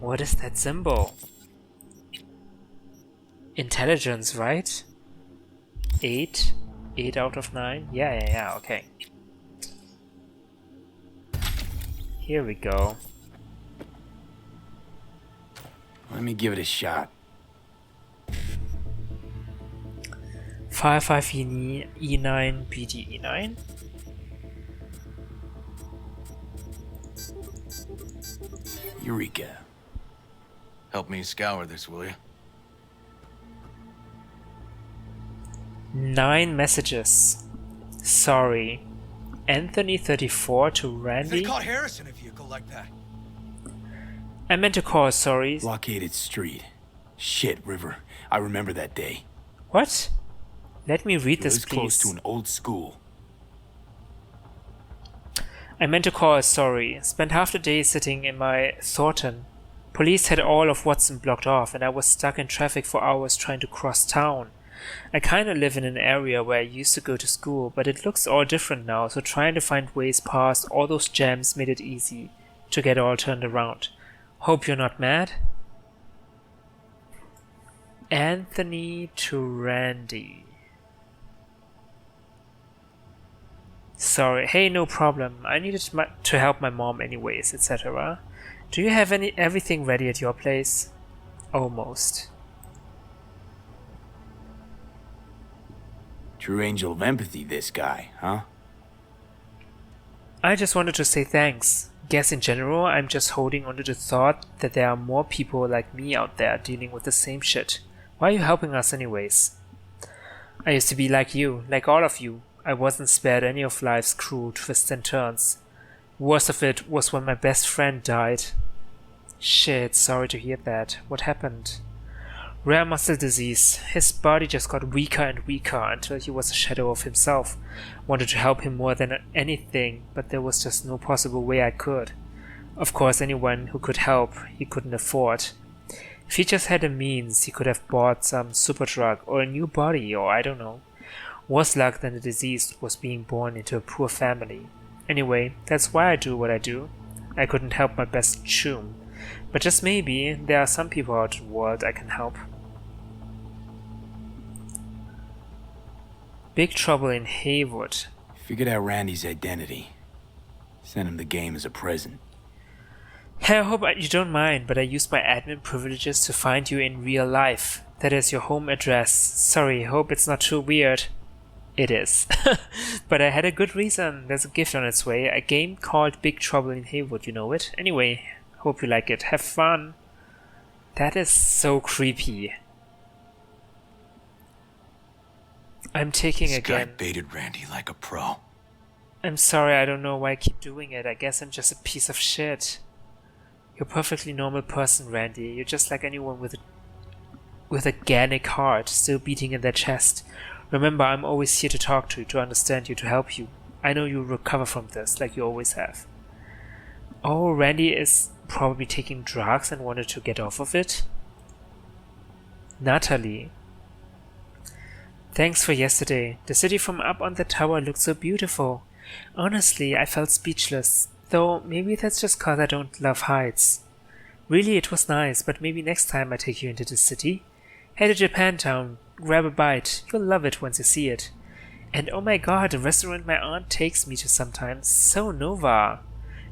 [SPEAKER 3] What is that symbol? Intelligence, right? 8? 8 out of 9? Yeah, okay. Here we go.
[SPEAKER 1] Let me give it a shot.
[SPEAKER 3] 5 E9 BD E9.
[SPEAKER 1] Eureka.
[SPEAKER 2] Help me scour this, will you?
[SPEAKER 3] 9 messages. Sorry. Anthony 34 to Randy.
[SPEAKER 4] caught Harris in a vehicle like that.
[SPEAKER 3] I meant to call sorry.
[SPEAKER 1] Blockaded street. Shit, River. I remember that day.
[SPEAKER 3] What? Let me read
[SPEAKER 1] It
[SPEAKER 3] this,
[SPEAKER 1] was close
[SPEAKER 3] please.
[SPEAKER 1] to an old school.
[SPEAKER 3] I meant to call sorry. Spent half the day sitting in my Thornton. Police had all of Watson blocked off, and I was stuck in traffic for hours trying to cross town. I kinda live in an area where I used to go to school, but it looks all different now, so trying to find ways past all those jams made it easy to get all turned around. Hope you're not mad? Anthony to Randy. Sorry, hey, no problem. I needed to help my mom anyways, etc. Do you have everything ready at your place? Almost.
[SPEAKER 1] True angel of empathy, this guy, huh?
[SPEAKER 3] I just wanted to say thanks. Guess in general, I'm just holding onto the thought that there are more people like me out there dealing with the same shit. Why are you helping us anyways? I used to be like you, like all of you. I wasn't spared any of life's cruel twists and turns. Worst of it was when my best friend died. Shit, sorry to hear that. What happened? Rare muscle disease. His body just got weaker and weaker until he was a shadow of himself. Wanted to help him more than anything, but there was just no possible way I could. Of course, anyone who could help, he couldn't afford. If he just had the means, he could have bought some super drug or a new body, or I don't know. Worse luck than the disease was being born into a poor family. Anyway, that's why I do what I do. I couldn't help my best chum. But just maybe, there are some people out in the world I can help. Big trouble in Haywood.
[SPEAKER 1] Figured out Randy's identity. Sent him the game as a present.
[SPEAKER 3] Hey, I hope you don't mind, but I used my admin privileges to find you in real life. That is your home address. Sorry, hope it's not too weird. It is. But I had a good reason. There's a gift on its way. A game called Big Trouble in Haywood, you know it? Anyway, hope you like it. Have fun. That is so creepy. I'm taking
[SPEAKER 2] This
[SPEAKER 3] again.
[SPEAKER 2] guy baited Randy like a pro.
[SPEAKER 3] I'm sorry, I don't know why I keep doing it. I guess I'm just a piece of shit. You're a perfectly normal person, Randy. You're just like anyone with a organic heart still beating in their chest. Remember, I'm always here to talk to you, to understand you, to help you. I know you'll recover from this, like you always have. Oh, Randy is probably taking drugs and wanted to get off of it? Natalie. Thanks for yesterday. The city from up on the tower looked so beautiful. Honestly, I felt speechless. Though, maybe that's just cause I don't love heights. Really, it was nice, but maybe next time I take you into the city. Head to Japantown, grab a bite. You'll love it once you see it. And oh my god, the restaurant my aunt takes me to sometimes. So Nova.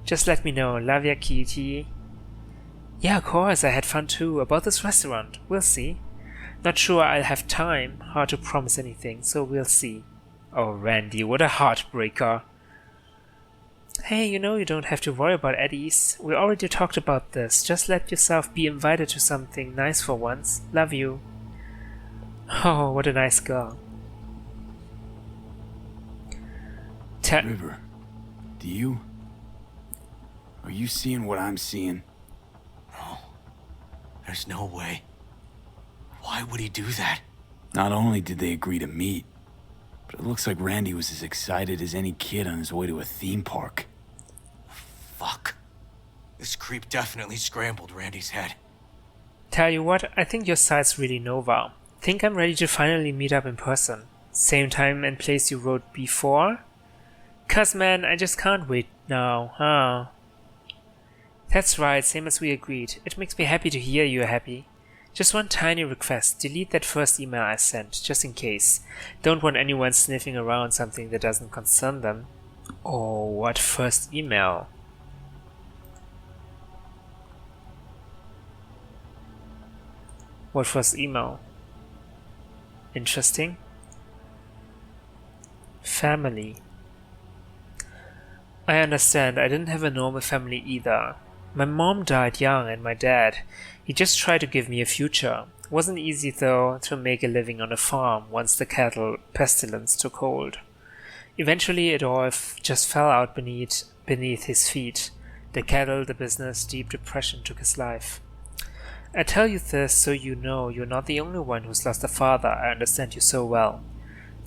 [SPEAKER 3] Just let me know. Love ya, Kitty. Yeah, of course, I had fun too. About this restaurant. We'll see. Not sure I'll have time. Hard to promise anything, so we'll see. Oh, Randy, what a heartbreaker. Hey, you know you don't have to worry about Eddies. We already talked about this. Just let yourself be invited to something nice for once. Love you. Oh, what a nice girl.
[SPEAKER 1] River, are you seeing what I'm seeing?
[SPEAKER 2] No. There's no way. Why would he do that?
[SPEAKER 1] Not only did they agree to meet, but it looks like Randy was as excited as any kid on his way to a theme park.
[SPEAKER 2] Fuck. This creep definitely scrambled Randy's head.
[SPEAKER 3] Tell you what, I think your side's really Nova. Think I'm ready to finally meet up in person. Same time and place you wrote before? 'Cause man, I just can't wait now, huh? That's right, same as we agreed. It makes me happy to hear you're happy. Just one tiny request, delete that first email I sent, just in case. Don't want anyone sniffing around something that doesn't concern them. Oh, what first email? What first email? Interesting. Family. I understand, I didn't have a normal family either. My mom died young and my dad, he just tried to give me a future. Wasn't easy though to make a living on a farm once the cattle pestilence took hold. Eventually it all just fell out beneath his feet. The cattle, the business, deep depression took his life. I tell you this so you know you're not the only one who's lost a father. I understand you so well.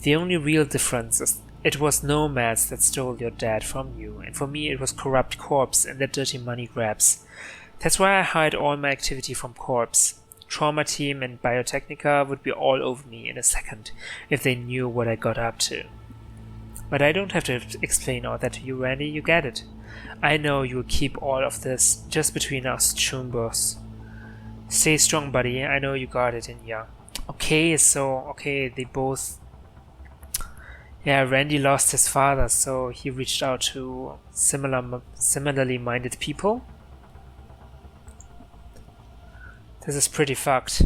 [SPEAKER 3] The only real difference is it was nomads that stole your dad from you, and for me it was corrupt corpse and their dirty money grabs. That's why I hide all my activity from corpse. Trauma team and Biotechnica would be all over me in a second if they knew what I got up to. But I don't have to explain all that to you, Randy, you get it. I know you'll keep all of this just between us chumbos. Stay strong, buddy, I know you got it in ya. Okay, they both... Yeah, Randy lost his father, so he reached out to similarly minded people. This is pretty fucked.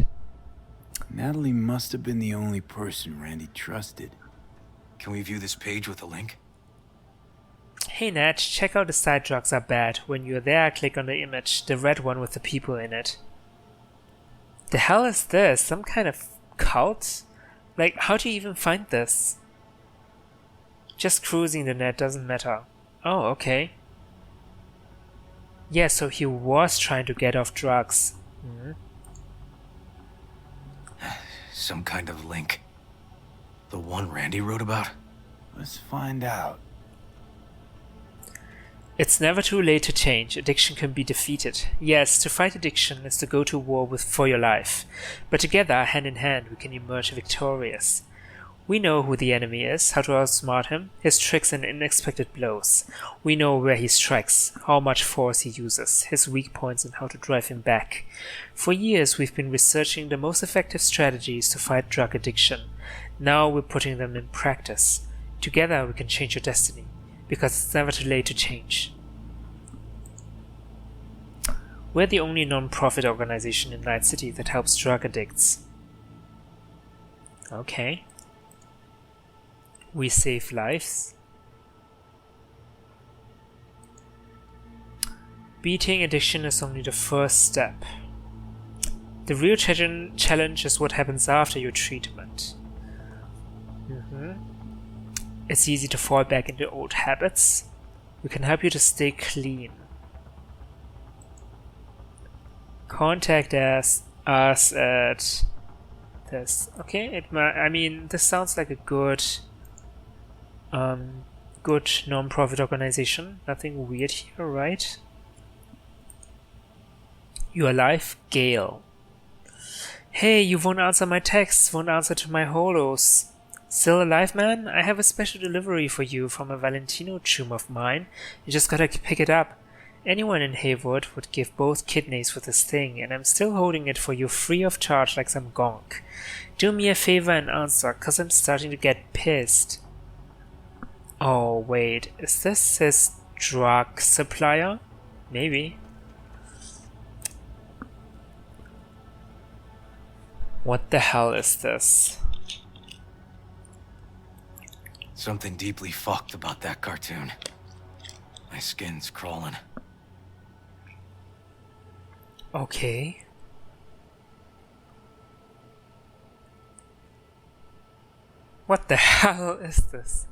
[SPEAKER 1] Natalie must have been the only person Randy trusted.
[SPEAKER 2] Can we view this page with a link?
[SPEAKER 3] Hey Nat, check out the side drugs are bad. When you're there, click on the image, the red one with the people in it. The hell is this? Some kind of cult? Like, how do you even find this? Just cruising the net doesn't matter. Oh, okay. Yeah, so he was trying to get off drugs.
[SPEAKER 2] Some kind of link. The one Randy wrote about?
[SPEAKER 1] Let's find out.
[SPEAKER 3] It's never too late to change. Addiction can be defeated. Yes, to fight addiction is to go to war for your life. But together, hand in hand, we can emerge victorious. We know who the enemy is, how to outsmart him, his tricks and unexpected blows. We know where he strikes, how much force he uses, his weak points and how to drive him back. For years we've been researching the most effective strategies to fight drug addiction. Now we're putting them in practice. Together we can change your destiny, because it's never too late to change. We're the only non-profit organization in Night City that helps drug addicts. Okay. We save lives. Beating addiction is only the first step. The real challenge is what happens after your treatment. It's easy to fall back into old habits. We can help you to stay clean. Contact us at this. Okay, I mean, this sounds like a good non-profit organization. Nothing weird here, right? You alive? Gale. Hey, you won't answer my texts, won't answer to my holos. Still alive, man? I have a special delivery for you from a Valentino tomb of mine. You just gotta pick it up. Anyone in Haywood would give both kidneys for this thing, and I'm still holding it for you free of charge like some gonk. Do me a favor and answer, cause I'm starting to get pissed. Oh, wait, is this his drug supplier? Maybe. What the hell is this?
[SPEAKER 2] Something deeply fucked about that cartoon. My skin's crawling.
[SPEAKER 3] Okay. What the hell is this?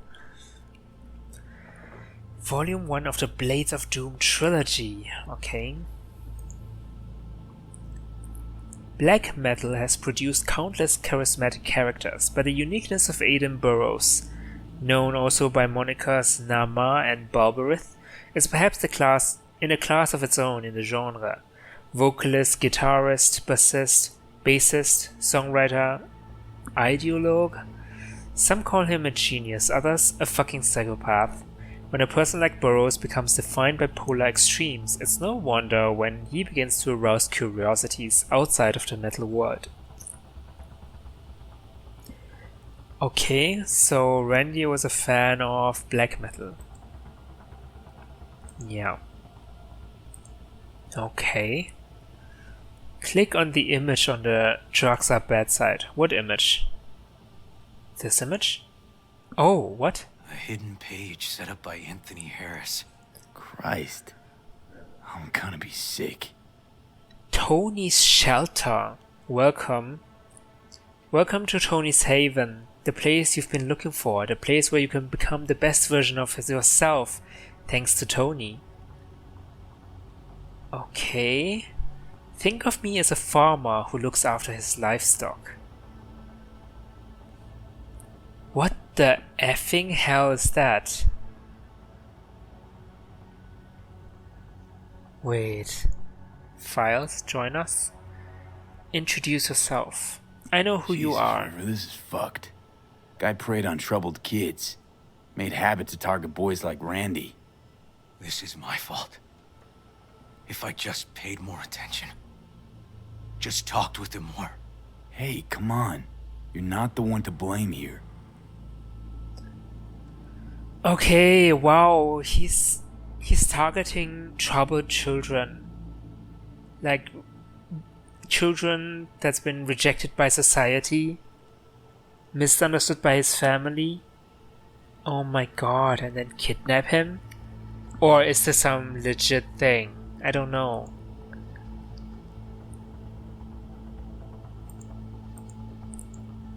[SPEAKER 3] Volume 1 of the Blades of Doom trilogy. Okay. Black metal has produced countless charismatic characters, but the uniqueness of Aidan Burroughs, known also by monikers Nama and Barbarith, is perhaps in a class of its own in the genre. Vocalist, guitarist, bassist, songwriter, ideologue. Some call him a genius, others a fucking psychopath. When a person like Burroughs becomes defined by polar extremes, it's no wonder when he begins to arouse curiosities outside of the metal world. Okay, so Randy was a fan of black metal. Yeah. Okay. Click on the image on the drugs are bad side. What image? This image? Oh, what?
[SPEAKER 2] A hidden page set up by Anthony Harris.
[SPEAKER 1] Christ. I'm gonna be sick.
[SPEAKER 3] Tony's Shelter. Welcome. Welcome to Tony's Haven, the place you've been looking for, the place where you can become the best version of yourself, thanks to Tony. Okay. Think of me as a farmer who looks after his livestock. What the effing hell is that? Wait. Files, join us. Introduce yourself. I know who you
[SPEAKER 1] Jesus,
[SPEAKER 3] are.
[SPEAKER 1] River, this is fucked. Guy preyed on troubled kids. Made habit to target boys like Randy.
[SPEAKER 2] This is my fault. If I just paid more attention. Just talked with him more.
[SPEAKER 1] Hey, come on. You're not the one to blame here.
[SPEAKER 3] Okay, wow, he's targeting troubled children. Like children that's been rejected by society, misunderstood by his family. Oh my god, and then kidnap him? Or is this some legit thing? I don't know.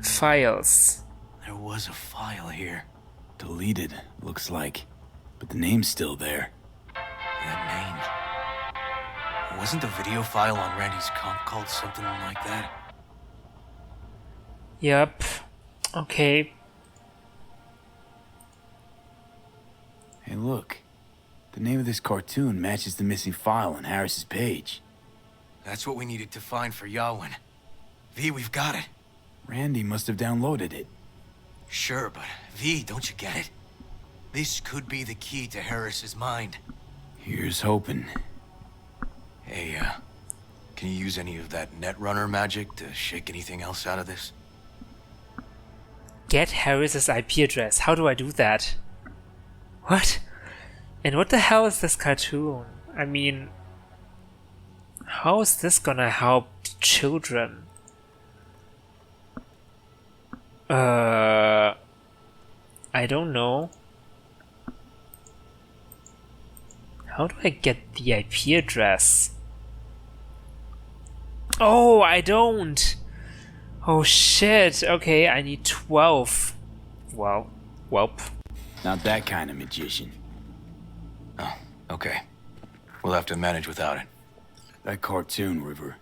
[SPEAKER 3] Files.
[SPEAKER 2] There was a file here.
[SPEAKER 1] Deleted, looks like. But the name's still there.
[SPEAKER 2] That name. Wasn't the video file on Randy's comp called something like that?
[SPEAKER 3] Yep. Okay.
[SPEAKER 1] Hey, look. The name of this cartoon matches the missing file on Harris's page.
[SPEAKER 2] That's what we needed to find for Yawin. V, we've got it.
[SPEAKER 1] Randy must have downloaded it.
[SPEAKER 2] Sure, but V, don't you get it? This could be the key to Harris's mind.
[SPEAKER 1] Here's hoping.
[SPEAKER 2] Hey, can you use any of that Netrunner magic to shake anything else out of this?
[SPEAKER 3] Get Harris's IP address. How do I do that? What? And what the hell is this cartoon? I mean, how is this gonna help children? I don't know. How do I get the IP address? Oh, I don't! Oh shit, okay, I need 12. Well, welp.
[SPEAKER 1] Not that kind of magician.
[SPEAKER 2] Oh, okay. We'll have to manage without it.
[SPEAKER 1] That cartoon, River.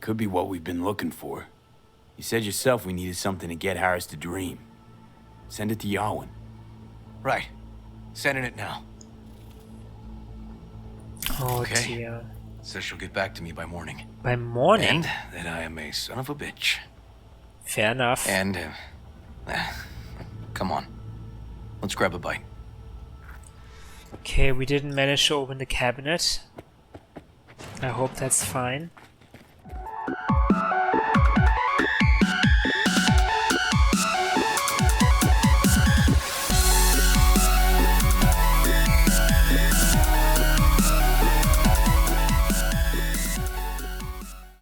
[SPEAKER 1] Could be what we've been looking for. You said yourself we needed something to get Harris to dream. Send it to Yawin.
[SPEAKER 2] Right. Sending it now.
[SPEAKER 3] Oh
[SPEAKER 2] Okay.
[SPEAKER 3] dear.
[SPEAKER 2] Says she'll get back to me by morning.
[SPEAKER 3] By morning?
[SPEAKER 2] And that I am a son of a bitch.
[SPEAKER 3] Fair enough.
[SPEAKER 2] And, come on. Let's grab a bite.
[SPEAKER 3] Okay, we didn't manage to open the cabinet. I hope that's fine.